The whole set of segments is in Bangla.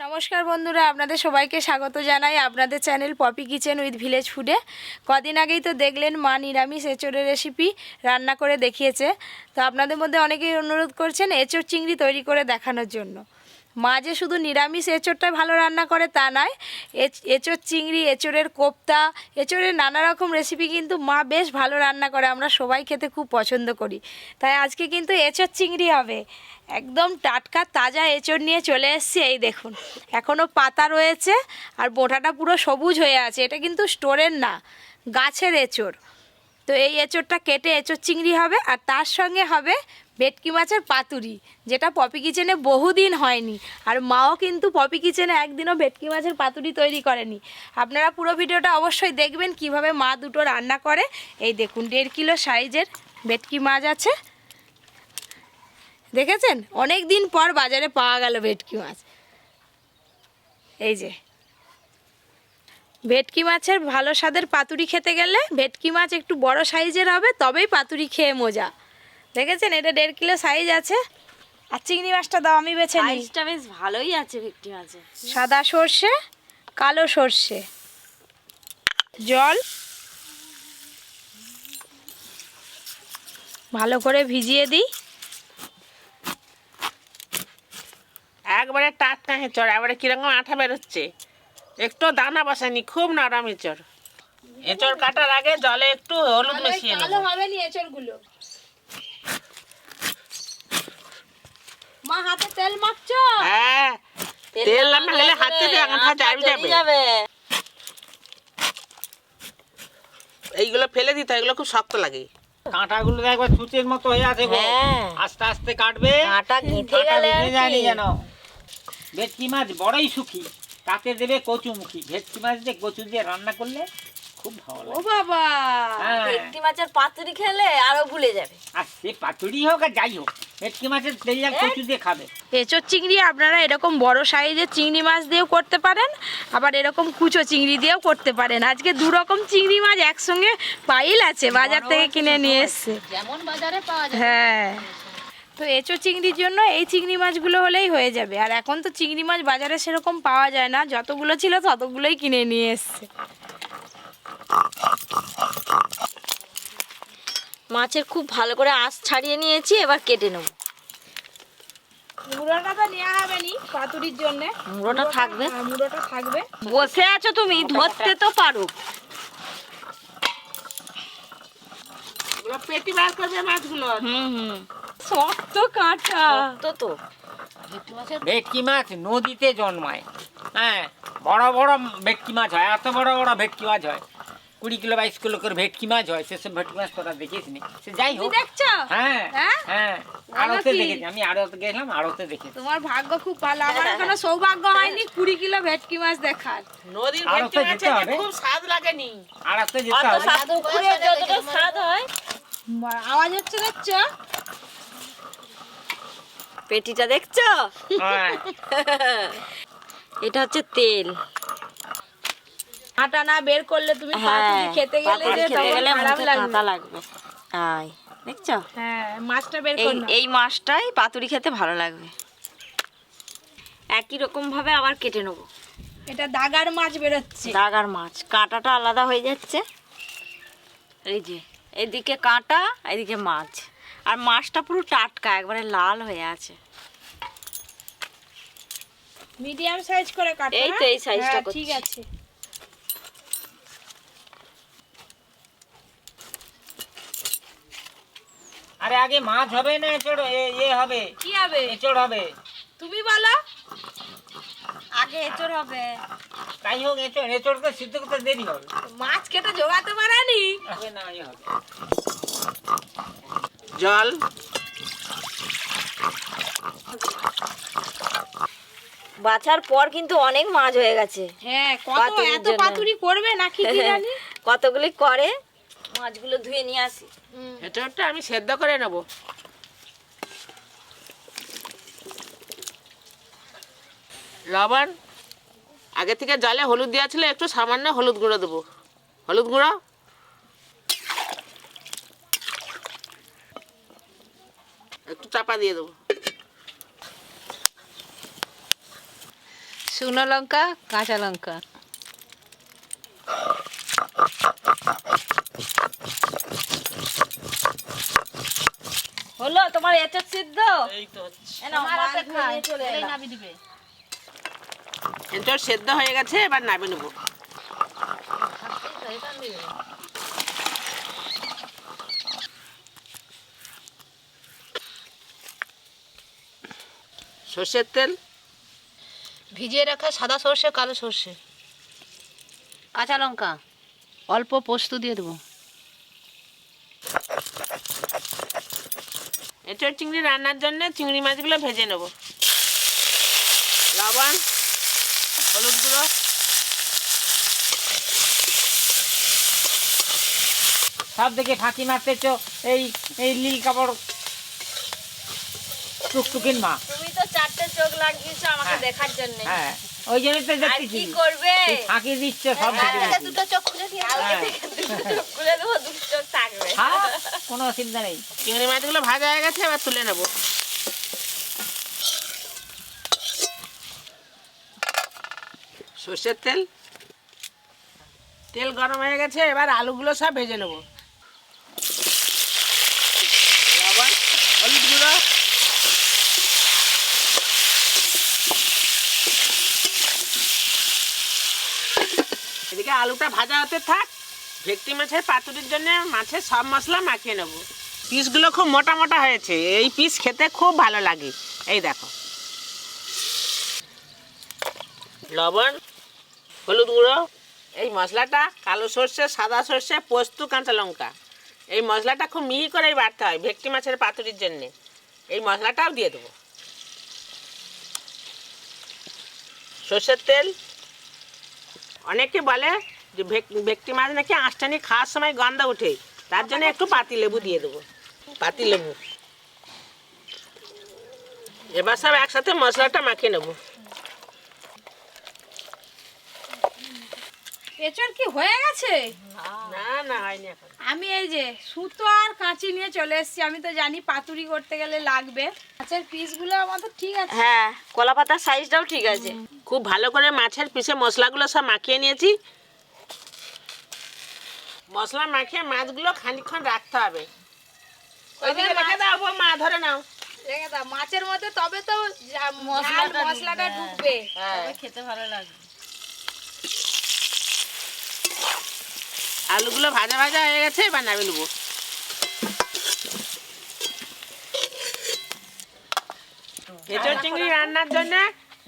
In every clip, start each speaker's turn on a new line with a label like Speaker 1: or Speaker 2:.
Speaker 1: নমস্কার বন্ধুরা, আপনাদের সবাইকে স্বাগত জানাই আপনাদের channel Poppy kitchen with village ফুডে। কদিন আগেই তো দেখলেন মা নিরামিষ এঁচোড়ের রেসিপি রান্না করে দেখিয়েছে। তো আপনাদের মধ্যে অনেকেই অনুরোধ করছেন এঁচোড় চিংড়ি তৈরি করে দেখানোর জন্য। মা যে শুধু নিরামিষ এঁচোড়টা ভালো রান্না করে তা নয়, এঁচোড় চিংড়ি, এঁচোড়ের কোপ্তা, এঁচোড়ের নানা রকম রেসিপি কিন্তু মা বেশ ভালো রান্না করে। আমরা সবাই খেতে খুব পছন্দ করি। তাই আজকে কিন্তু এঁচোড় চিংড়ি হবে। একদম টাটকা তাজা এঁচোড় নিয়ে চলে এসেছি। এই দেখুন, এখনও পাতা রয়েছে আর বোঁটাটা পুরো সবুজ হয়ে আছে। এটা কিন্তু স্টোরের না, গাছের এঁচোড়। তো এই এঁচোড়টা কেটে এঁচোড় চিংড়ি হবে, আর তার সঙ্গে হবে ভেটকি মাছের পাতুরি, যেটা পপি কিচেনে বহুদিন হয়নি। আর মাও কিন্তু পপি কিচেনে একদিনও ভেটকি মাছের পাতুরি তৈরি করেনি। আপনারা পুরো ভিডিওটা অবশ্যই দেখবেন কিভাবে মা দুটো রান্না করে। এই দেখুন, 1.5 কিলো সাইজের ভেটকি মাছ আছে। দেখেছেন, অনেক দিন পর বাজারে পাওয়া গেল ভেটকি মাছ। এই যে ভেটকি মাছের ভালো স্বাদের পাতুরি খেতে গেলে ভেটকি মাছ একটু বড় সাইজের হবে, তবেই পাতুরি খেয়ে মজা। দেখেছেন, এটা 1.5 কিলো সাইজ আছে। আর চিংড়ি মাছটা দাও, আমি বেছে নিই।
Speaker 2: সাইজটা বেশ ভালোই আছে ভেটকি মাছের।
Speaker 1: সাদা সর্ষে, কালো সর্ষে, জল ভালো করে ভিজিয়ে দিই।
Speaker 3: একবারে টাটকা এঁচড়, একবারে কিরকম আঠা বেরোচ্ছে, একটু দানা বসায়নি, খুব নরম এঁচড়। এঁচড় কাটার আগে জলে একটু হলুদ মিশিয়ে
Speaker 1: ভালো
Speaker 3: নেব।
Speaker 1: হবে নি এঁচড়গুলো। মা হাতে তেল মাখছো?
Speaker 3: হ্যাঁ, তেল না মাখলে হাতে দিয়ে আঠা যাবে। এইগুলো ফেলে দিতে হয়, এগুলো খুব শক্ত লাগে। কাঁটাগুলো একবার ছুঁচের মতো হয়ে আছে গো।
Speaker 2: হ্যাঁ।
Speaker 3: আস্তে আস্তে কাটবে,
Speaker 2: কাঁটা গেঁথে গেলে আর
Speaker 3: জানি
Speaker 2: কি।
Speaker 3: যেন। ভেটকি মাছ বড়ই সুখী, তাতে দেবে কচুমুখী। ভেটকি মাছ দিয়ে কচু দিয়ে রান্না করলে খুব ভালো
Speaker 1: ও
Speaker 3: লাগে।
Speaker 1: বাবা,
Speaker 3: হ্যাঁ,
Speaker 2: ভেটকি মাছের পাতুরি খেলে আরো ভুলে যাবে।
Speaker 3: আর সে পাতুরি হোক আর যাই হোক, ভেটকি মাছের তেল আর কচু দিয়ে খাবে।
Speaker 1: এঁচোড় চিংড়ি আপনারা এরকম বড় সাইজের চিংড়ি মাছ দিয়েও করতে পারেন, আবার এরকম কুচো চিংড়ি দিয়েও করতে পারেন। আজকে 2 রকম চিংড়ি মাছ একসঙ্গে পাইল আছে, বাজার থেকে কিনে নিয়ে এসছে।
Speaker 2: যেমন বাজারে পাওয়া যায়।
Speaker 1: হ্যাঁ, তো এঁচোড় চিংড়ির জন্য এই চিংড়ি মাছগুলো হলেই হয়ে যাবে। আর এখন তো চিংড়ি মাছ বাজারে সেরকম পাওয়া যায় না, যতগুলো ছিল ততগুলোই কিনে নিয়ে এসছে।
Speaker 2: মাছের খুব ভালো করে আঁশ ছাড়িয়ে নিয়েছি, এবার কেটে নেব।
Speaker 1: মুড়োটা তো নেওয়া হবে নি পাতুরির জন্য।
Speaker 2: মুড়োটা থাকবে।
Speaker 1: মুড়োটা থাকবে।
Speaker 2: বসে আছো তুমি, ধরতে তো পারো।
Speaker 3: এগুলো পেটি বার করবে মাছগুলো।
Speaker 2: হুম,
Speaker 1: শক্ত কাঁটা।
Speaker 2: তো
Speaker 3: ভেটকি মাছ নদীতে জন্মায়। হ্যাঁ, বড় বড় ভেটকি মাছ হয়, এত বড় বড় ভেটকি মাছ হয়। 20 কিলো 22 কিলো করে ভেটকি মাছ হয়। সেসব ভেটকি মাছ তোরা দেখিস নি, সে যাই
Speaker 1: তুমি
Speaker 3: হোক।
Speaker 1: দেখছো?
Speaker 3: হ্যাঁ
Speaker 1: হ্যাঁ?
Speaker 3: হ্যাঁ,
Speaker 1: বলো
Speaker 3: আড়তে
Speaker 1: কি?
Speaker 3: দেখেছি আমি, আড়তে গেলাম, আড়তে দেখেছি।
Speaker 1: তোমার ভাগ্য খুব ভালো, আমার এখনো সৌভাগ্য হয়নি 20 কিলো ভেটকি মাছ দেখার।
Speaker 3: নদীর ভেটকি মাছের খুব স্বাদ লাগেনি, আড়তে যেতে হবে।
Speaker 2: পুকুরের যতটা স্বাদ হয়।
Speaker 1: আওয়াজ হচ্ছে, দেখছো?
Speaker 2: পেটিটা দেখছো?
Speaker 3: হ্যাঁ,
Speaker 2: এটা হচ্ছে তেল।
Speaker 1: আটা না বের করলে তুমি পাতুরি খেতে গেলে যে
Speaker 2: খেতে
Speaker 1: তখন
Speaker 2: গেলে
Speaker 1: খারাপ
Speaker 2: মুখে
Speaker 1: লাগবে।
Speaker 2: কাঁটা লাগবে। আয়, দেখছো?
Speaker 1: হ্যাঁ, মাছটা বের
Speaker 2: এই
Speaker 1: কর না।
Speaker 2: এই মাছটাই পাতুরি খেতে ভালো লাগবে। একই রকম ভাবে আবার কেটে নেব।
Speaker 1: এটা দাগার মাছ বেরোচ্ছে।
Speaker 2: দাগার মাছ, কাঁটাটা আলাদা হয়ে যাচ্ছে। এই যে এদিকে কাঁটা, এদিকে মাছ। আর মাছটা পুরো টাটকা, একবারে লাল হয়ে আছে।
Speaker 1: মিডিয়াম সাইজ করে কাটো।
Speaker 2: এই তো এই সাইজটা করছি।
Speaker 1: ঠিক আছে।
Speaker 3: আরে আগে মাছ হবে না এঁচড় হবে?
Speaker 1: কি হবে?
Speaker 3: এঁচড় হবে।
Speaker 1: তুমি বলো।
Speaker 2: আগে এঁচড় হবে।
Speaker 3: তাই হোক, এঁচড় তো সিদ্ধ করতে দেরি হবে।
Speaker 1: মাছ কেটে জোগাতে পারেনি।
Speaker 3: হবে না, হবে। জল,
Speaker 2: বাছার পর কিন্তু অনেক মাছ হয়ে গেছে।
Speaker 1: হ্যাঁ, কত
Speaker 2: পাতুরির
Speaker 1: এত
Speaker 2: জন্য।
Speaker 1: পাতুরি করবে নাকি কি জানি।
Speaker 2: কতগুলি করে, মাছগুলো ধুয়ে নিয়ে আসি।
Speaker 3: এঁচড়টা আমি সেদ্ধ করে নেব। লবণ আগে থেকে জলে হলুদ দেওয়া ছিল, একটু সামান্য হলুদ গুঁড়ো দেবো। হলুদ গুঁড়ো, একটু চাপা দিয়ে দেবো।
Speaker 2: শুকনো লঙ্কা, কাঁচা লঙ্কা। হলো তোমার এঁচড় সিদ্ধ?
Speaker 4: এই তো হচ্ছে। এঁচড় সেদ্ধ হয়ে গেছে, এবার নামিয়ে নেবো। সর্ষের তেল,
Speaker 2: ভিজিয়ে রাখা সাদা সর্ষে, কালো সর্ষে, কাঁচা লঙ্কা, অল্প পোস্ত দিয়ে দেবো।
Speaker 4: এঁচড় চিংড়ি রান্নার জন্য চিংড়ি মাছগুলো ভেজে নেব। লবণ, হলুদ গুঁড়ো,
Speaker 3: সব দিকে ফাঁকি মারতেছ এই এই নীল কাপড় টুকটুকিন মা।
Speaker 2: তুমি তো 4টে চোখ লাগিয়েছো আমাকে
Speaker 3: হ্যাঁ।
Speaker 2: দেখার জন্য।
Speaker 3: হ্যাঁ, ওই জন্যই তো
Speaker 2: আর
Speaker 3: দেখতেছি
Speaker 2: কি করবে?
Speaker 3: ফাঁকি দিচ্ছে সব
Speaker 2: কালকে
Speaker 3: দিকে।
Speaker 2: দুটো চোখ খুলে দিয়ে
Speaker 3: হ্যাঁ।
Speaker 2: দুটো চোখ খুলে দেবো, দুটো চোখ থাকবে।
Speaker 3: হ্যাঁ, কোনো অসুবিধা নেই।
Speaker 4: চিংড়ি মাছগুলো ভাজা হয়ে গেছে, এবার তুলে নেব। সর্ষের তেল, তেল গরম হয়ে গেছে, এবার আলুগুলো সব ভেজে নেব। লবণ, হলুদ গুঁড়ো, এদিকে আলুটা ভাজা হতে থাক। ভেটকি মাছের পাতুরির জন্য মাছের সব মশলা মাখিয়ে নেব। পিসগুলো খুব মোটা মোটা হয়েছে, এই পিস খেতে খুব ভালো লাগে। এই দেখো, লবণ, হলুদ গুঁড়ো, এই মশলাটা কালো সর্ষে, সাদা সর্ষে, পোস্ত, কাঁচা লঙ্কা, এই মশলাটা খুব মিহি করেই বাটতে হয় ভেটকি মাছের পাতুরির জন্যে। এই মশলাটাও দিয়ে দেবো। সর্ষের তেল, অনেকে বলে যে ভেটকি মাছ নাকি আঁশটানি খাওয়ার সময় গন্ধ ওঠে, তার জন্য একটু পাতি লেবু দিয়ে দেবো। পাতি লেবু। এবার সব একসাথে মশলাটা মাখিয়ে নেব।
Speaker 1: এঁচড় কি হয়ে গেছে?
Speaker 4: না না, হয়নি এখন।
Speaker 1: আমি এই যে সুতো আর কাঁচি নিয়ে চলে এসেছি। আমি তো জানি পাতুরি করতে গেলে লাগবে। মাছের পিসগুলো আমাদের ঠিক আছে।
Speaker 2: হ্যাঁ, কলা পাতার সাইজটাও ঠিক আছে।
Speaker 4: খুব ভালো করে মাছের পিসে মশলাগুলো সব মাখিয়ে নিয়েছি। মশলা মাখিয়ে মাছগুলো খানিকক্ষণ রাখতে হবে। ওইদিকে রেখে দাও, ও মা ধরে নাও।
Speaker 1: রেখে দাও মাছের মধ্যে, তবে তো
Speaker 2: মশলাটা
Speaker 1: মশলাটা ঢুকবে।
Speaker 4: হ্যাঁ,
Speaker 2: খেতে ভালো লাগবে।
Speaker 4: আলুগুলো ভাজা ভাজা হয়ে গেছে, এবার নামিয়ে নেবো। এঁচড় চিংড়ি রান্নার জন্য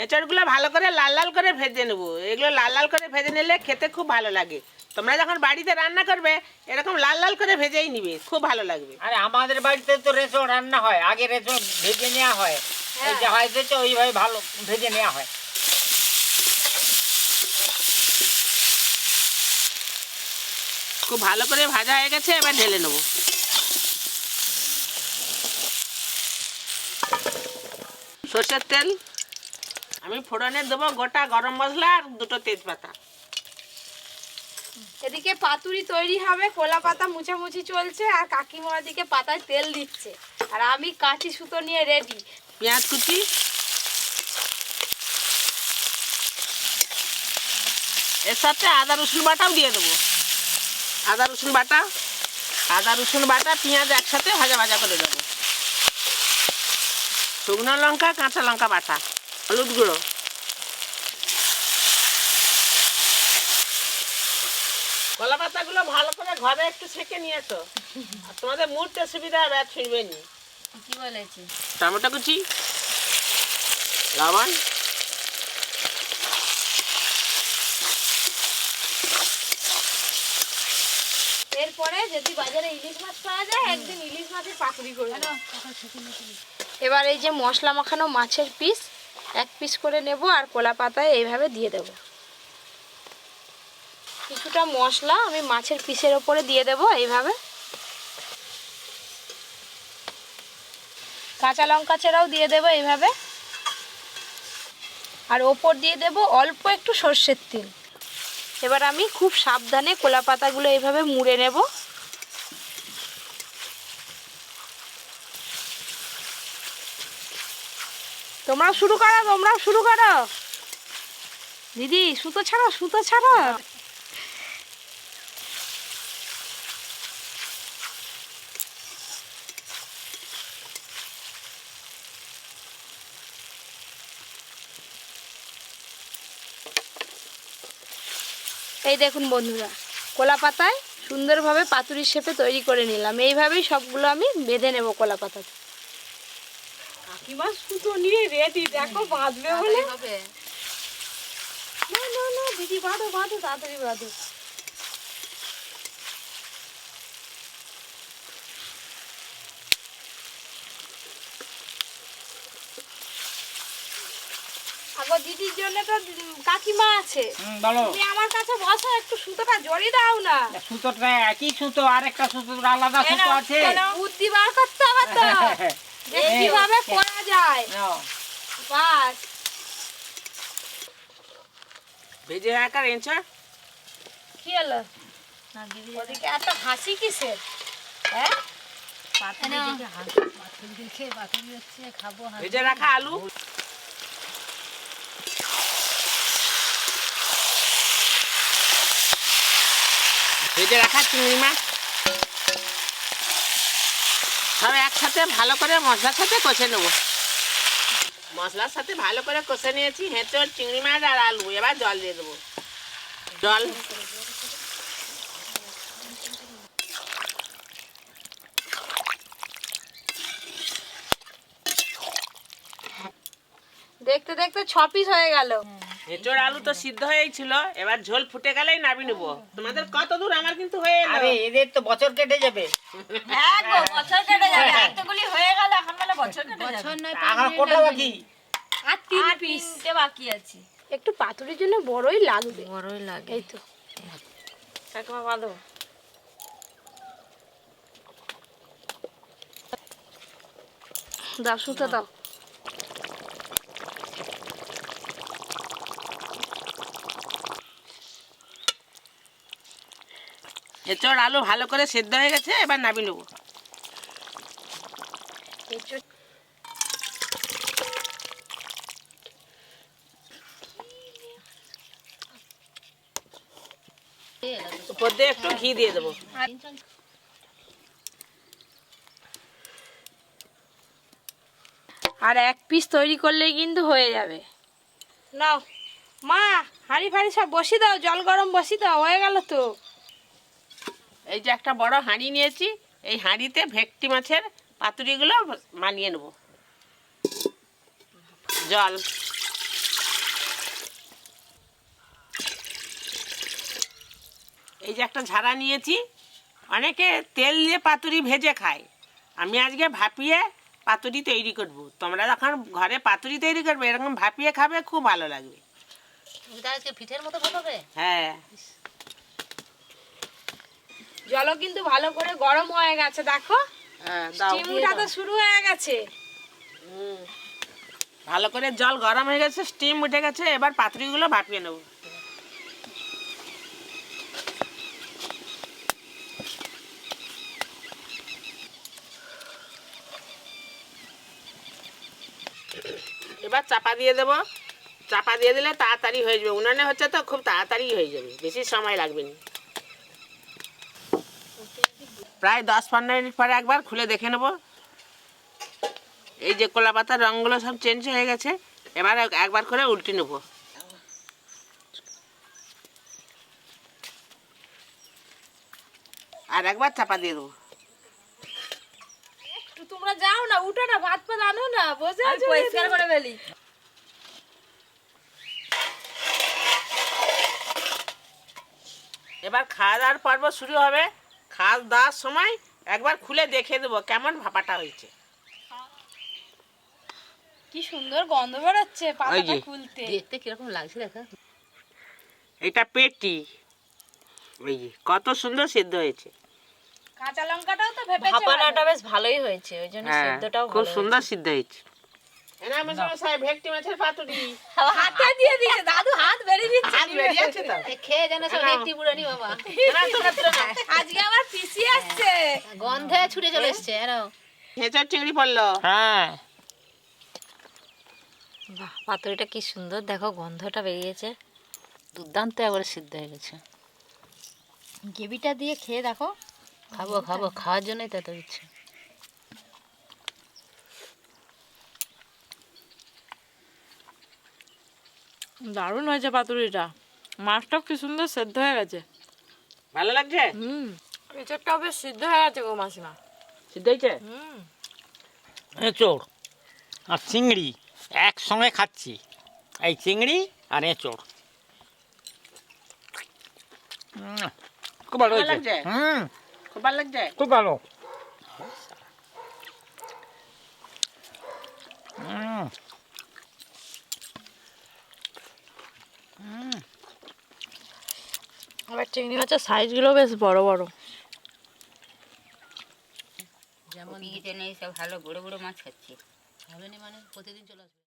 Speaker 4: এঁচড়গুলো ভালো করে লাল লাল করে ভেজে নেবো। এগুলো লাল লাল করে ভেজে নিলে খেতে খুব ভালো লাগে। তোমরা যখন বাড়িতে রান্না করবে এরকম লাল লাল করে ভেজেই নিবে, খুব ভালো লাগবে।
Speaker 3: আরে আমাদের বাড়িতে তো রেঁচড় রান্না হয়, আগে রেঁচড় ভেজে নেওয়া হয়। এই যে হয়েছে ওইভাবে ভালো ভেজে নেওয়া হয়।
Speaker 4: খুব ভালো করে ভাজা হয়ে গেছে, এবার ঢেলে নেবো। সর্ষের তেল, আমি ফোড়নে দেবো গোটা গরম মশলা আর দুটো তেজপাতা।
Speaker 1: এদিকে পাতুরি তৈরি হবে, কলা পাতা মুছামুছি চলছে, আর কাকিমা দিকে পাতায় তেল দিচ্ছে, আর আমি কাঁচি সুতো নিয়ে রেডি।
Speaker 4: পেঁয়াজ কুচি, এর সাথে আদা রসুন বাটাও দিয়ে দেবো। আদা রসুন বাটা, পেঁয়াজ একসাথে ভাজা ভাজা করে দেবো। শুকনো লঙ্কা, কাঁচা লঙ্কা বাটা, হলুদ গুঁড়ো, কলা পাতাগুলো ভালো করে ঘরে একটু ছেঁকে নিয়েছো, আর তোমাদের মুড়তে সুবিধা হবে, আর ছিঁড়বে নি।
Speaker 2: কি বলেছে?
Speaker 4: টমেটো কুচি, লবণ,
Speaker 1: এরপরে যদি বাজারে ইলিশ মাছ পাওয়া যায়, একদিন ইলিশ মাছের পাতুরি করব। এবার এই যে মশলা মাখানো মাছের পিস এক পিস করে নেব, আর কলা পাতায় এইভাবে দিয়ে দেব। কিছুটা মশলা আমি মাছের পিসের ওপরে দিয়ে দেব এইভাবে। কাঁচা লঙ্কা চেরাও দিয়ে দেব এইভাবে, আর ওপর দিয়ে দেব অল্প একটু সর্ষের তেল। এবার আমি খুব সাবধানে কলা পাতাগুলো এইভাবে মুড়ে নেব। তোমরাও শুরু করো। দিদি সুতো ছাড়ো, সুতো ছাড়ো। এই দেখুন বন্ধুরা, কলা পাতায় সুন্দরভাবে পাতুরির শেপে তৈরি করে নিলাম। এইভাবেই সবগুলো আমি বেঁধে নেব কলা পাতাতে।
Speaker 2: কাকিমা সুতো নিয়ে রেডি, দেখো বাঁধবে বলে।
Speaker 1: না না না দিদি, বাঁধো বাঁধো, তাড়াতাড়ি বাঁধো। আগো দিদির জন্য তো কাকিমা আছে,
Speaker 3: বলো।
Speaker 1: তুমি আমার কাছে বসো, একটু সুতোটা জড়িয়ে দাও না।
Speaker 3: সুতোটা একই সুতো, আর একটা সুতো আলাদা সুতো আছে।
Speaker 1: বুদ্ধি বার করতে হবে তো, যে কিভাবে করা যায়।
Speaker 3: নাও।
Speaker 1: বাস
Speaker 4: ভেজে একার এঁচড়
Speaker 1: কি হলো? ওদিকে এত হাসি কিসের? হ্যাঁ,
Speaker 4: ভেজে রাখা আলু, ভেজে রাখা চিংড়ি মাছ সব একসাথে ভালো করে মশলার সাথে কষে নেবো। মশলার সাথে ভালো করে কষে নিয়েছি হেঁচড়, চিংড়ি মাছ আর আলু। এবার জল দিয়ে দেবো। জল
Speaker 1: দেখতে দেখতে 6 পিস হয়ে গেল।
Speaker 4: হেঁচড় আলু তো সিদ্ধ হয়েই ছিল, এবার ঝোল ফুটে গেলেই নামিয়ে নেবো। তোমাদের কত দূর, আমার কিন্তু হয়ে এলো।
Speaker 3: আরে এদের তো বছর কেটে যাবে।
Speaker 2: হ্যাঁ গো, বছর কেটে যাবে। এতগুলি হয়ে গেল, এখন বলে বছর কেটে যাবে।
Speaker 3: এখন কোটা বাকি?
Speaker 1: আর 3
Speaker 2: আর
Speaker 1: পিস।
Speaker 2: তিনটে বাকি আছে।
Speaker 1: একটু পাতুরির জন্য বড়ই লাগবে।
Speaker 2: বড়ই লাগে।
Speaker 1: এই তো
Speaker 2: কাকিমা বাঁধো।
Speaker 1: দাও, সুতো দাও।
Speaker 4: হেঁচড় আলু ভালো করে সেদ্ধ হয়ে গেছে, এবার নামিয়ে নেবো। উপর দিয়ে একটু ঘি দিয়ে দেবো।
Speaker 1: আর 1 পিস তৈরি করলেই কিন্তু হয়ে যাবে। নাও মা, হাঁড়ি ফাড়ি সব বসিয়ে দাও, জল গরম বসিয়ে দাও, হয়ে গেল তো।
Speaker 4: এই যে একটা বড় হাঁড়ি নিয়েছি, এই হাঁড়িতে ভেটকি মাছের পাতুরিগুলো মানিয়ে নেব। জল, এই যে একটা ঝাড়া নিয়েছি। অনেকে তেল দিয়ে পাতুরি ভেজে খায়, আমি আজকে ভাপিয়ে পাতুরি তৈরি করব। তোমরা যখন ঘরে পাতুরি তৈরি করবে এরকম ভাপিয়ে খাবে, খুব ভালো লাগবে।
Speaker 2: পিঠের মতো বানাবে?
Speaker 4: হ্যাঁ,
Speaker 1: জলও কিন্তু ভালো করে গরম হয়ে গেছে, দেখো
Speaker 4: হ্যাঁ, দাও।
Speaker 1: স্টিমটা তো শুরু হয়ে গেছে।
Speaker 4: ভালো করে জল গরম হয়ে গেছে, স্টিম উঠে গেছে, এবার পাতুরিগুলো ভাপিয়ে নেব। এবার চাপা দিয়ে দেবো। চাপা দিয়ে দিলে তাড়াতাড়ি হয়ে যাবে, উনানে হচ্ছে তো খুব তাড়াতাড়ি হয়ে যাবে, বেশি সময় লাগবে না। প্রায় 10-15 মিনিট পরে একবার খুলে দেখে নেব। এই যে কলা পাতার রঙগুলো সব চেঞ্জ হয়ে গেছে, এবার একবার করে উল্টে নেব। আর একবার চাপা দিয়ে দেবো।
Speaker 1: তোমরা যাও না, উঠো না, ভাত পাত আনো না, বসে আছো।
Speaker 2: পরিষ্কার করে ফেলি।
Speaker 4: এবার খাওয়া দাওয়ার পর্ব শুরু হবে। খাওয়া দাওয়ার সময় একবার খুলে দেখে দেবো কেমন ভাপাটা হয়েছে।
Speaker 1: কি সুন্দর গন্ধ বেরোচ্ছে
Speaker 4: ওই
Speaker 1: পাতাটা
Speaker 4: যে।
Speaker 1: খুলতে।
Speaker 2: দেখতে কিরকম লাগছে দেখা।
Speaker 4: এটা পেটি, ওই যে কত সুন্দর সিদ্ধ হয়েছে।
Speaker 1: কাঁচা লঙ্কাটাও তো ভেপেছে
Speaker 2: ভাপানোটা বেশ ভালোই হয়েছে, ওই জন্য
Speaker 4: হ্যাঁ,
Speaker 2: সিদ্ধটাও
Speaker 4: খুব
Speaker 2: ভালো
Speaker 4: সুন্দর সিদ্ধ হয়েছে। ভেটকি মাছের পাতুরি
Speaker 1: হাতে দিয়ে দিয়েছে দাদু, হাত বেরিয়ে দিচ্ছে।
Speaker 4: হাত বেরিয়েছে তো।
Speaker 2: খেয়ে যেন সব একটি বুড়ানি বাবা।
Speaker 1: আজকে আমার পিসি আসছে,
Speaker 2: গন্ধে ছুটে চলে এসছে।
Speaker 4: হেঁচড় চিংড়ি পড়লো।
Speaker 3: হ্যাঁ,
Speaker 2: বাহ, পাতুরিটা কি সুন্দর, দেখো গন্ধটা বেরিয়েছে।
Speaker 4: দুর্দান্ত একবারে সিদ্ধ হয়ে গেছে।
Speaker 2: গ্রেভিটা দিয়ে খেয়ে দেখো।
Speaker 4: খাবো খাবো, খাওয়ার জন্যই তো এত ইচ্ছে।
Speaker 2: দারুণ হয়েছে পাতুরিটা, মাছটাও কি সুন্দর সেদ্ধ হয়ে গেছে।
Speaker 4: ভালো লাগছে?
Speaker 2: এঁচড়টাও বেশ সিদ্ধ হয়ে গেছে গো মাসিমা।
Speaker 4: সিদ্ধ হয়েছে?
Speaker 3: এঁচড় আর চিংড়ি একসঙ্গে খাচ্ছি, এই চিংড়ি আর এঁচড়। খুব ভালো
Speaker 4: ভালো
Speaker 3: হয়েছে।
Speaker 4: লাগছে? খুব ভালো লাগছে।
Speaker 3: খুব ভালো।
Speaker 2: আবার চিংড়ি মাছের সাইজগুলো বেশ বড় বড়।
Speaker 5: যেমন সব ভালো বড় বড় মাছ খাচ্ছি।
Speaker 4: হবে না মানে প্রতিদিন চলে আসবে।